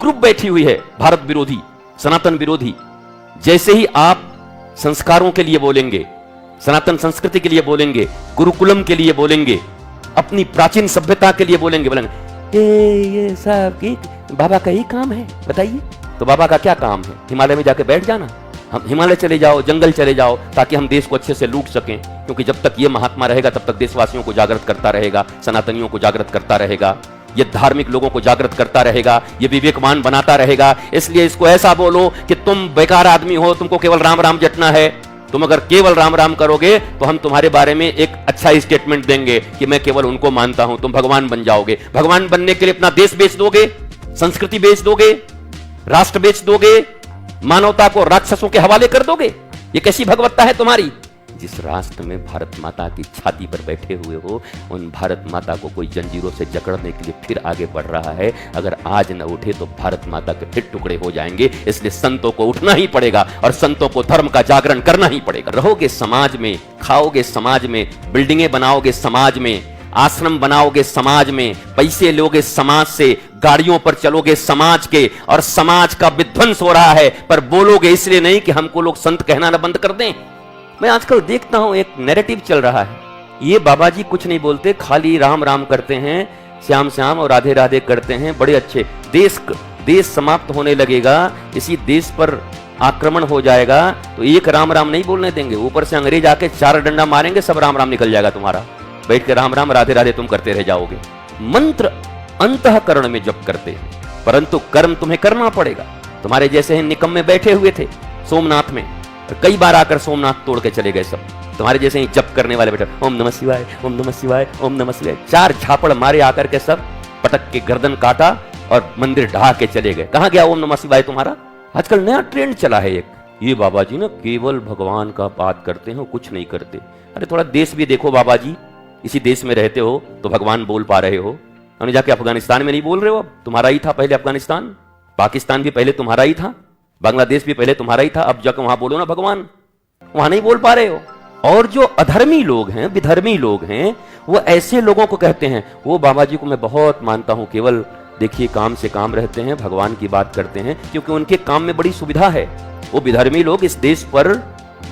Group बैठी हुई है भारत विरोधी, सनातन विरोधी। जैसे ही आप संस्कारों के लिए बोलेंगे, सनातन संस्कृति के लिए बोलेंगे, गुरुकुलम के लिए बोलेंगे, अपनी प्राचीन सभ्यता के लिए बोलेंगे ये सब बाबा का ही काम है, बताइए। तो बाबा का क्या काम है? हिमालय में जाके बैठ जाना? हम हिमालय चले जाओ, जंगल चले जाओ, ताकि हम देश को अच्छे से लूट सकें, क्योंकि जब तक ये महात्मा रहेगा तब तक देशवासियों को जागृत करता रहेगा, सनातनियों को जागृत करता रहेगा, ये धार्मिक लोगों को जागृत करता रहेगा, ये विवेकवान बनाता रहेगा। इसलिए इसको ऐसा बोलो कि तुम बेकार आदमी हो, तुमको केवल राम राम जटना है। तुम अगर केवल राम राम करोगे तो हम तुम्हारे बारे में एक अच्छा स्टेटमेंट देंगे कि मैं केवल उनको मानता हूं, तुम भगवान बन जाओगे। भगवान बनने के लिए अपना देश बेच दोगे, संस्कृति बेच दोगे, राष्ट्र बेच दोगे, मानवता को राक्षसों के हवाले कर दोगे। ये कैसी भगवत्ता है तुम्हारी? जिस राष्ट्र में भारत माता की छाती पर बैठे हुए हो, उन भारत माता को कोई जंजीरों से जकड़ने के लिए फिर आगे बढ़ रहा है। अगर आज न उठे तो भारत माता के फिर टुकड़े हो जाएंगे। इसलिए संतों को उठना ही पड़ेगा और संतों को धर्म का जागरण करना ही पड़ेगा। रहोगे समाज में, खाओगे समाज में, बिल्डिंगें बनाओगे समाज में, आश्रम बनाओगे समाज में, पैसे लोगे समाज से, गाड़ियों पर चलोगे समाज के, और समाज का विध्वंस हो रहा है, पर बोलोगे इसलिए नहीं कि हमको लोग संत कहना न बंद कर दें। मैं आजकल देखता हूं एक नैरेटिव चल रहा है, ये बाबा जी कुछ नहीं बोलते, खाली राम राम करते हैं, श्याम श्याम और राधे राधे करते हैं, बड़े अच्छे। देश समाप्त होने लगेगा, इसी देश पर आक्रमण हो जाएगा तो एक राम राम नहीं बोलने देंगे, ऊपर से अंग्रेज आके 4 डंडा मारेंगे, सब राम राम निकल जाएगा तुम्हारा। बैठ के राम राम राधे राधे तुम करते रह जाओगे। मंत्र अंतःकरण में जप करते हैं, परंतु कर्म तुम्हें करना पड़ेगा। तुम्हारे जैसे हैं निकम्मे बैठे हुए थे सोमनाथ में, कई बार आकर सोमनाथ तोड़ के चले गए सब। तुम्हारे जैसे ही जप करने वाले बैठे, ओम नमः शिवाय, ओम नमः शिवाय, ओम नमः शिवाय, 4 झापड़ मारे आकर के सब, पटक के गर्दन काटा और मंदिर ढहा के चले गए। कहां गया ओम नमः शिवाय तुम्हारा? आजकल नया ट्रेंड चला है एक, ये बाबा जी ना केवल भगवान का बात करते हैं, कुछ नहीं करते। अरे थोड़ा देश भी देखो बाबा जी, इसी देश में रहते हो तो भगवान बोल पा रहे हो। हमने जाके अफगानिस्तान में नहीं बोल रहे हो, अब तुम्हारा ही था पहले अफगानिस्तान, पाकिस्तान भी पहले तुम्हारा ही था, बांग्लादेश भी पहले तुम्हारा ही था, अब जाकर वहां बोलो ना भगवान, वहां नहीं बोल पा रहे हो। और जो अधर्मी लोग हैं, विधर्मी लोग हैं, वो ऐसे लोगों को कहते हैं, वो बाबा जी को मैं बहुत मानता हूं, केवल देखिए काम से काम रहते हैं, भगवान की बात करते हैं, क्योंकि उनके काम में बड़ी सुविधा है। वो विधर्मी लोग इस देश पर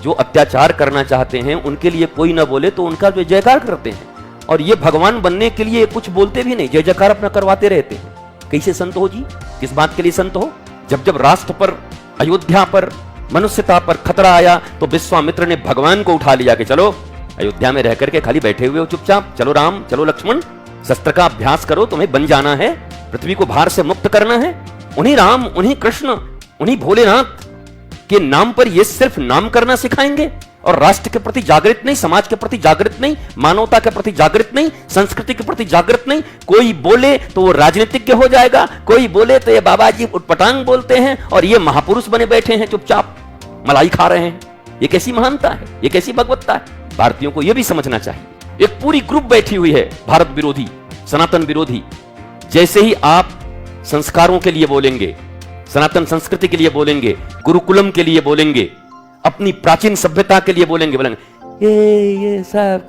जो अत्याचार करना चाहते हैं, उनके लिए कोई ना बोले तो उनका जो जयकार करते हैं, और ये भगवान बनने के लिए कुछ बोलते भी नहीं, जय जयकार अपना करवाते रहते हैं। कैसे संत हो जी? किस बात के लिए संत हो? जब राष्ट्र पर, अयोध्या पर, मनुष्यता पर खतरा आया तो विश्वामित्र ने भगवान को उठा लिया कि चलो अयोध्या में रह करके खाली बैठे हुए हो चुपचाप, चलो राम, चलो लक्ष्मण, शस्त्र का अभ्यास करो, तुम्हें बन जाना है, पृथ्वी को भार से मुक्त करना है। उन्हीं राम, उन्हीं कृष्ण, उन्हीं भोलेनाथ के नाम पर ये सिर्फ नाम करना सिखाएंगे, और राष्ट्र के प्रति जागृत नहीं, समाज के प्रति जागृत नहीं, मानवता के प्रति जागृत नहीं, संस्कृति के प्रति जागृत नहीं। कोई बोले तो वो राजनीतिज्ञ हो जाएगा, कोई बोले तो ये बाबा जी उटपटांग बोलते हैं, और ये महापुरुष बने बैठे हैं, चुपचाप मलाई खा रहे हैं। ये कैसी महानता है, ये कैसी भगवत्ता है? भारतीयों को यह भी समझना चाहिए। एक पूरी ग्रुप बैठी हुई है भारत विरोधी, सनातन विरोधी। जैसे ही आप संस्कारों के लिए बोलेंगे, सनातन संस्कृति के लिए बोलेंगे, गुरुकुलम के लिए बोलेंगे, अपनी प्राचीन सभ्यता के लिए बोलेंगे ये सब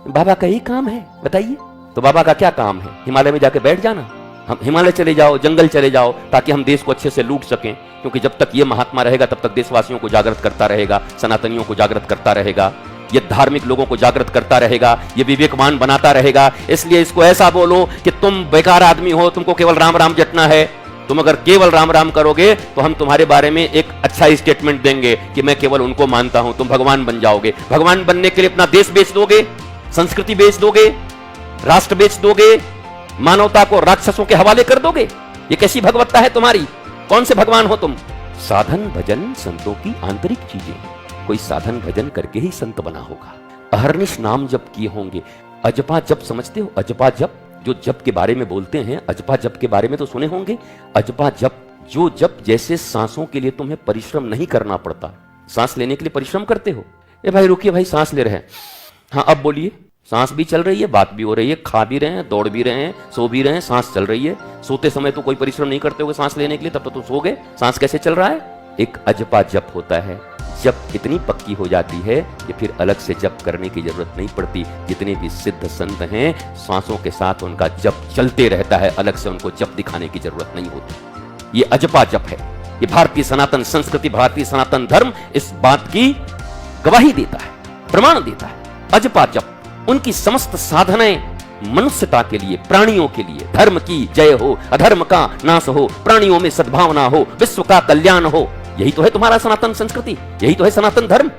बाबा का ही काम है, बताइए। तो बाबा का क्या काम है? हिमालय में जाके बैठ जाना? हम हिमालय चले जाओ, जंगल चले जाओ, ताकि हम देश को अच्छे से लूट सकें, क्योंकि जब तक ये महात्मा रहेगा तब तक देशवासियों को जागृत करता रहेगा, सनातनियों को जागृत करता रहेगा, ये धार्मिक लोगों को जागृत करता रहेगा, ये विवेकवान बनाता रहेगा। इसलिए इसको ऐसा बोलो कि तुम बेकार आदमी हो, तुमको केवल राम राम जटना है। तुम अगर केवल राम राम करोगे तो हम तुम्हारे बारे में एक अच्छा स्टेटमेंट देंगे कि मैं केवल उनको मानता हूं, तुम भगवान बन जाओगे। भगवान बनने के लिए अपना देश बेच दोगे, संस्कृति बेच दोगे, राष्ट्र बेच दोगे, मानवता को राक्षसों के हवाले कर दोगे। ये कैसी भगवत्ता है तुम्हारी? कौन से भगवान हो तुम? साधन भजन संतों की आंतरिक चीजें, कोई साधन भजन करके ही संत बना होगा। अहर्निश नाम जप किए होंगे। अजपा जप समझते हो? अजपा जप, जो जप के बारे में बोलते हैं, अजपा जप के बारे में तो सुने होंगे। अजपा जप, जो जप जैसे सांसों के लिए तुम्हें परिश्रम नहीं करना पड़ता। सांस लेने के लिए परिश्रम करते हो, ए भाई रुकिए भाई सांस ले रहे हैं, हाँ अब बोलिए, सांस भी चल रही है, बात भी हो रही है, खा भी रहे हैं, दौड़ भी रहे हैं, सो भी रहे हैं, सांस चल रही है। सोते समय तो कोई परिश्रम नहीं करते होगे सांस लेने के लिए, तब तो तुम सो गए, सांस कैसे चल रहा है? एक अजपा जप होता है। जप इतनी पक्की हो जाती है कि फिर अलग से जप करने की जरूरत नहीं पड़ती। जितने भी सिद्ध संत हैं, सांसों के साथ उनका जप चलते रहता है, अलग से उनको जप दिखाने की जरूरत नहीं होती। ये अजपा जप है। ये भारतीय सनातन संस्कृति, भारतीय सनातन धर्म इस बात की गवाही देता है, प्रमाण देता है। अजपा जप, उनकी समस्त साधनाएं मनुष्यता के लिए, प्राणियों के लिए, धर्म की जय हो, अधर्म का नाश हो, प्राणियों में सद्भावना हो, विश्व का कल्याण हो। यही तो है तुम्हारा सनातन संस्कृति, यही तो है सनातन धर्म।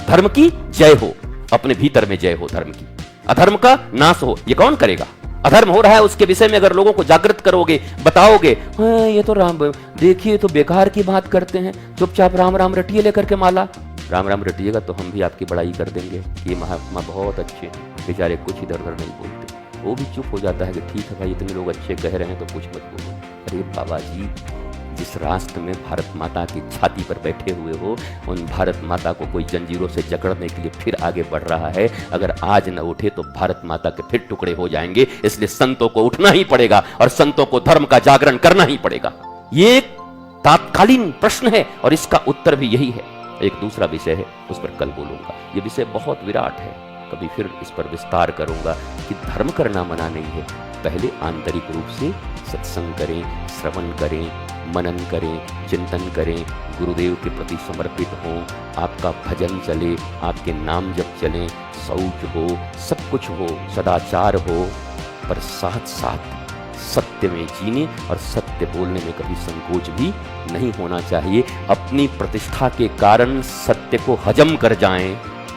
धर्म की जय हो, अपने भीतर में जय हो धर्म की, अधर्म का नाश हो। ये कौन करेगा? अधर्म हो रहा है उसके विषय में अगर लोगों को जागृत करोगे, बताओगे, ये तो राम, देखिए तो बेकार की बात करते हैं, चुपचाप राम राम रटिए लेकर के माला। राम राम रटिएगा तो हम भी आपकी बड़ाई कर देंगे कि ये महात्मा बहुत अच्छे हैं, बेचारे कुछ इधर उधर नहीं बोलते। वो भी चुप हो जाता है कि ठीक है भाई, इतने लोग अच्छे कह रहे हैं तो कुछ मत बोलो। अरे बाबा जी, जिस राष्ट्र में भारत माता की छाती पर बैठे हुए हो, उन भारत माता को कोई जंजीरों से जकड़ने के लिए फिर आगे बढ़ रहा है। अगर आज न उठे तो भारत माता के फिर टुकड़े हो जाएंगे। इसलिए संतों को उठना ही पड़ेगा और संतों को धर्म का जागरण करना ही पड़ेगा। ये एक तात्कालीन प्रश्न है और इसका उत्तर भी यही है। एक दूसरा विषय है, उस पर कल बोलूंगा। ये विषय बहुत विराट है, कभी फिर इस पर विस्तार करूंगा कि धर्म करना मना नहीं है। पहले आंतरिक रूप से सत्संग करें, श्रवण करें, मनन करें, चिंतन करें, गुरुदेव के प्रति समर्पित हों, आपका भजन चले, आपके नाम जप चलें, शौच हो, सब कुछ हो, सदाचार हो, पर साथ साथ सत्य में जीने और सत्य बोलने में कभी संकोच भी नहीं होना चाहिए। अपनी प्रतिष्ठा के कारण सत्य को हजम कर जाएं,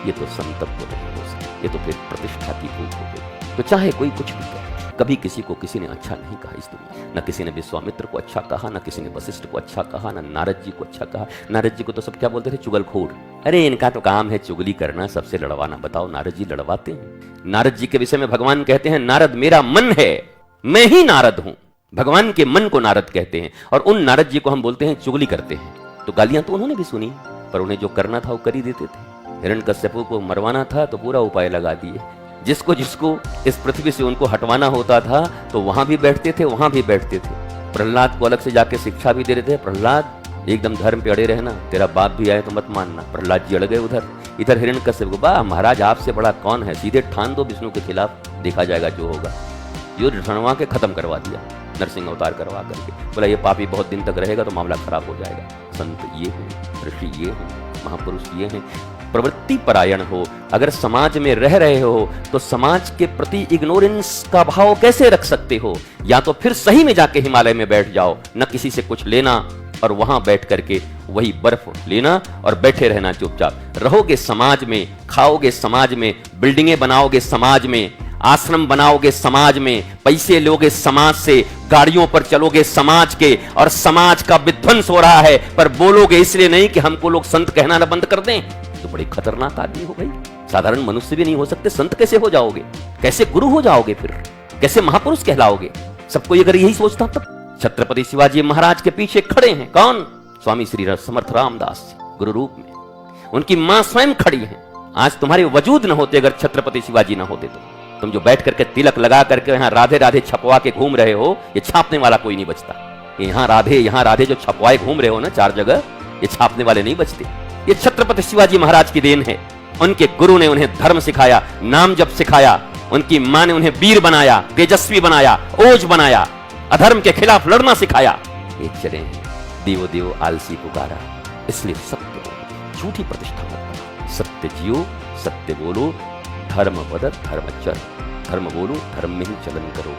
ये तो संतत्व नहीं हो सकता, ये तो फिर प्रतिष्ठा की भूख हो गई। तो चाहे कोई कुछ भी कहे, कभी किसी को किसी ने अच्छा नहीं कहा इस दुनिया। न किसी ने विश्वामित्र को अच्छा कहा, न किसी ने वशिष्ठ को अच्छा कहा, न नारद जी को अच्छा कहा। नारद जी को तो सब क्या बोलते थे? चुगलखोर। अरे इनका तो काम है चुगली करना, सबसे लड़वाना। बताओ, नारद जी लड़वाते हैं? नारद जी के विषय में भगवान कहते हैं, नारद मेरा मन है, मैं ही नारद हूं। भगवान के मन को नारद कहते हैं और उन नारद जी को हम बोलते हैं चुगली करते हैं। तो गालियां तो उन्होंने भी सुनी, पर उन्हें जो करना था वो कर ही देते थे। हिरण्यकश्यप को मरवाना था तो पूरा उपाय लगा दिए। जिसको जिसको इस पृथ्वी से उनको हटवाना होता था तो वहां भी बैठते थे, वहां भी बैठते थे। प्रहलाद को अलग से जाके शिक्षा भी दे रहे थे, प्रहलाद एकदम धर्म पे अड़े रहना, तेरा बाप भी आए तो मत मानना। प्रहलाद जी अड़ गए उधर। इधर हिरण्यकश्यप को, वाह महाराज आपसे बड़ा कौन है, सीधे ठान दो विष्णु के खिलाफ, देखा जाएगा जो होगा। युद्ध रणवा के खत्म करवा दिया, नरसिंह अवतार करवा करके। बोला ये पापी बहुत दिन तक रहेगा तो मामला खराब हो जाएगा। संत ये हैं, ऋषि ये हैं, महापुरुष ये हैं। प्रवृत्ति परायण हो, अगर समाज में रह रहे हो तो समाज के प्रति इग्नोरेंस का भाव कैसे रख सकते हो? या तो फिर सही में जाके हिमालय में बैठ जाओ, न किसी से कुछ लेना, और वहां बैठ करके वही बर्फ लेना और बैठे रहना चुपचाप। रहोगे समाज में, खाओगे समाज में, बिल्डिंगें बनाओगे समाज में, आश्रम बनाओगे समाज में, पैसे लोगे समाज से, गाड़ियों पर चलोगे समाज के, और समाज का विध्वंस हो रहा है, पर बोलोगे इसलिए नहीं कि हमको लोग संत कहना न बंद कर दें। तो बड़े खतरनाक आदमी हो भाई। साधारण मनुष्य भी नहीं हो सकते, संत कैसे हो जाओगे? कैसे गुरु हो जाओगे? फिर कैसे महापुरुष कहलाओगे? सबको अगर यही सोचता तब। छत्रपति शिवाजी महाराज के पीछे खड़े हैं कौन? स्वामी श्री समर्थ रामदास गुरु रूप में। उनकी मां स्वयं खड़ी है। आज तुम्हारे वजूद न होते अगर छत्रपति शिवाजी न होते तो तुम जो बैठ करके तिलक लगा करके यहाँ राधे राधे छपवा के घूम रहे हो, ये छापने वाला कोई नहीं बचता। यहाँ राधे जो छपवाए घूम रहे हो ना 4 जगह, ये छापने वाले नहीं बचते। ये छत्रपति शिवाजी महाराज की देन है। उनके गुरु ने उन्हें धर्म सिखाया, नाम जप सिखाया। उनकी मां ने उन्हें वीर बनाया, तेजस्वी बनाया, ओज बनाया, अधर्म के खिलाफ लड़ना सिखाया। ये चले देवो देवो आलसी पुकारा। इसलिए सत्य बोलो, झूठी प्रतिष्ठा मत बनाओ। सत्य जियो, सत्य बोलो, धर्म बदत धर्म चर। धर्म बोलो, धर्म में ही चलन करो।